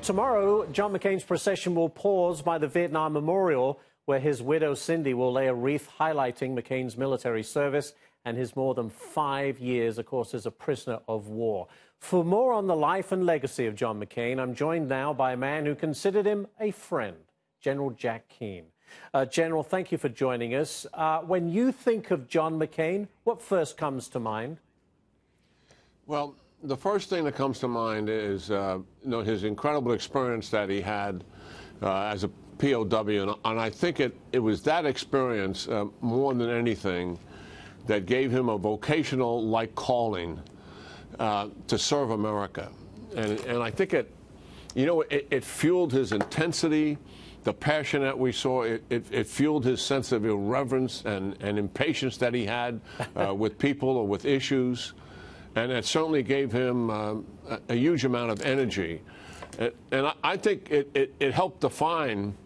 Tomorrow, John McCain's procession will pause by the Vietnam Memorial, where his widow, Cindy, will lay a wreath highlighting McCain's military service and his more than 5 years, of course, as a prisoner of war. For more on the life and legacy of John McCain, I'm joined now by a man who considered him a friend, General Jack Keane. General, thank you for joining us. When you think of John McCain, what first comes to mind? Well, the first thing that comes to mind is his incredible experience that he had as a POW, and I think it was that experience more than anything that gave him a vocational-like calling to serve America, and I think it fueled his intensity, the passion that we saw. It fueled his sense of irreverence and impatience that he had with people or with issues. And it certainly gave him a huge amount of energy. And I think it helped define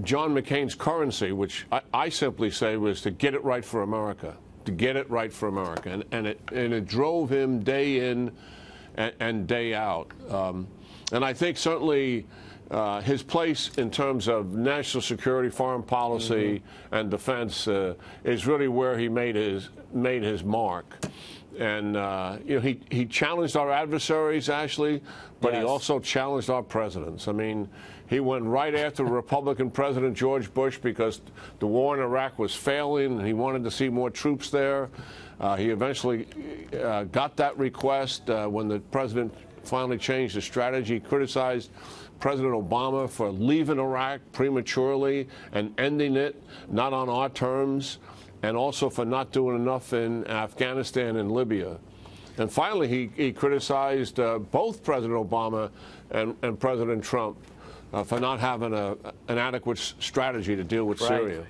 John McCain's currency, which I simply say was to get it right for America, to get it right for America. And it drove him day in and day out. And I think certainly his place in terms of national security, foreign policy, and defense is really where he made his mark. And he challenged our adversaries, Ashley, but he also challenged our presidents. I mean, he went right after Republican President George Bush because the war in Iraq was failing, and he wanted to see more troops there. He eventually got that request when the president finally changed his strategy. He criticized President Obama for leaving Iraq prematurely and ending it, not on our terms, and also for not doing enough in Afghanistan and Libya. And finally, he criticized both President Obama and President Trump for not having an adequate strategy to deal with Syria.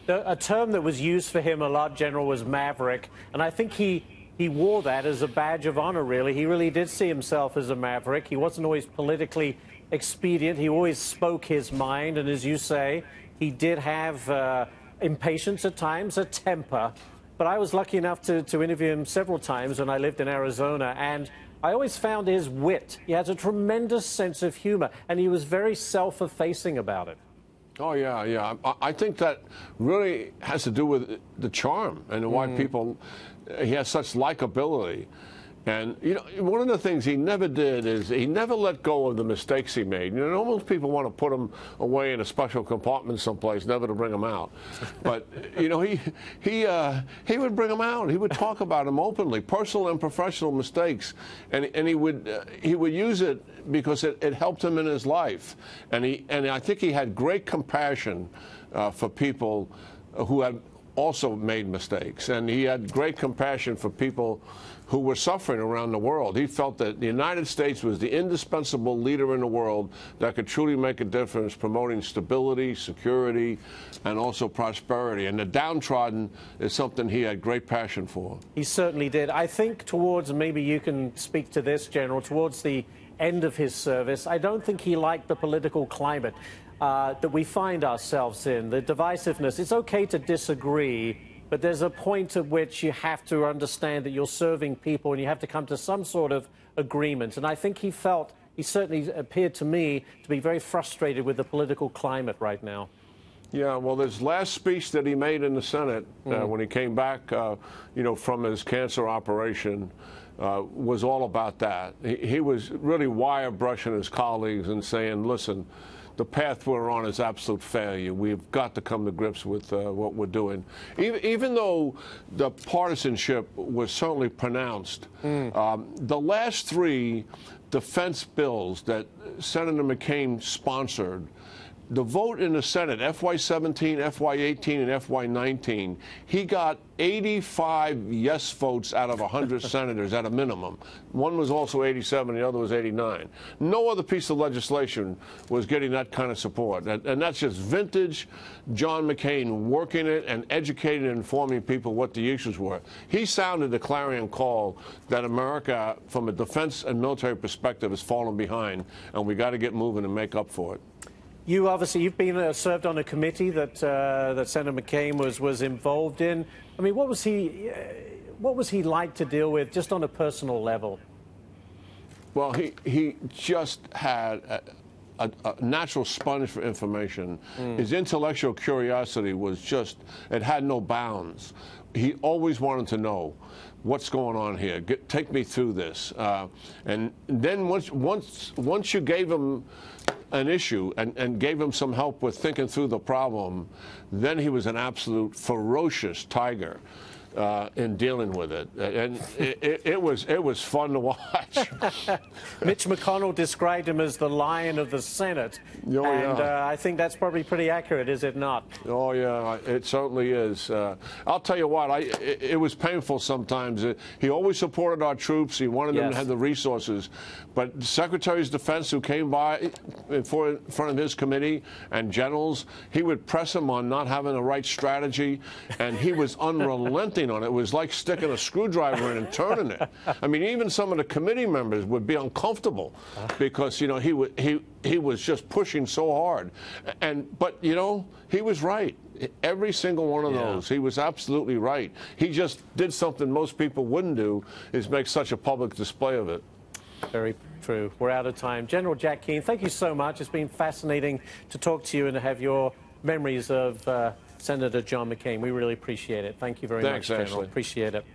A term that was used for him a lot, General, was maverick, and I think he wore that as a badge of honor, really. He really did see himself as a maverick. He wasn't always politically expedient. He always spoke his mind, and as you say, he did have impatience at times, a temper. But I was lucky enough to interview him several times when I lived in Arizona, and I always found his wit. He has a tremendous sense of humor, and he was very self-effacing about it. Oh, yeah. I think that really has to do with the charm and why he has such likability. And, one of the things he never did is he never let go of the mistakes he made. Most people want to put him away in a special compartment someplace, never to bring him out. But, he would bring them out. He would talk about them openly, personal and professional mistakes. And he would use it because it helped him in his life. And I think he had great compassion for people who had also made mistakes. And he had great compassion for people who were suffering around the world. He felt that the United States was the indispensable leader in the world that could truly make a difference, promoting stability, security, and also prosperity. And the downtrodden is something he had great passion for. He certainly did. I think towards, maybe you can speak to this, General, towards the end of his service, I don't think he liked the political climate that we find ourselves in, the divisiveness. It's okay to disagree, but there's a point at which you have to understand that you're serving people and you have to come to some sort of agreement. And I think he certainly appeared to me to be very frustrated with the political climate right now. Yeah, well, his last speech that he made in the Senate when he came back, from his cancer operation was all about that. He was really wire brushing his colleagues and saying, listen, the path we're on is absolute failure. We've got to come to grips with what we're doing. Even though the partisanship was certainly pronounced, the last 3 defense bills that Senator McCain sponsored, the vote in the Senate, FY17, FY18, and FY19, he got 85 yes votes out of 100 senators at a minimum. One was also 87, the other was 89. No other piece of legislation was getting that kind of support. And that's just vintage John McCain working it and educating and informing people what the issues were. He sounded the clarion call that America, from a defense and military perspective, has fallen behind, and we got to get moving and make up for it. You've been served on a committee that Senator McCain was involved in. I mean, what was he like to deal with, just on a personal level? Well, he just had a natural sponge for information. His intellectual curiosity was just, it had no bounds. He always wanted to know what's going on here. Take me through this. And then once you gave him an issue and gave him some help with thinking through the problem, then he was an absolute ferocious tiger in dealing with it, and it was fun to watch. Mitch McConnell described him as the lion of the Senate, and I think that's probably pretty accurate, is it not? Oh yeah, it certainly is. I'll tell you what, it was painful sometimes. He always supported our troops. He wanted them to have the resources, but secretaries of defense who came by in front of his committee and generals, he would press him on not having the right strategy, and he was unrelenting on it. It was like sticking a screwdriver in and turning it. I mean, even some of the committee members would be uncomfortable because, you know, he was just pushing so hard. But you know, he was right. Every single one of those, he was absolutely right. He just did something most people wouldn't do, is make such a public display of it. Very true. We're out of time. General Jack Keane, thank you so much. It's been fascinating to talk to you and to have your memories of Senator John McCain. We really appreciate it. Thank you very much, General. Ashley. Appreciate it.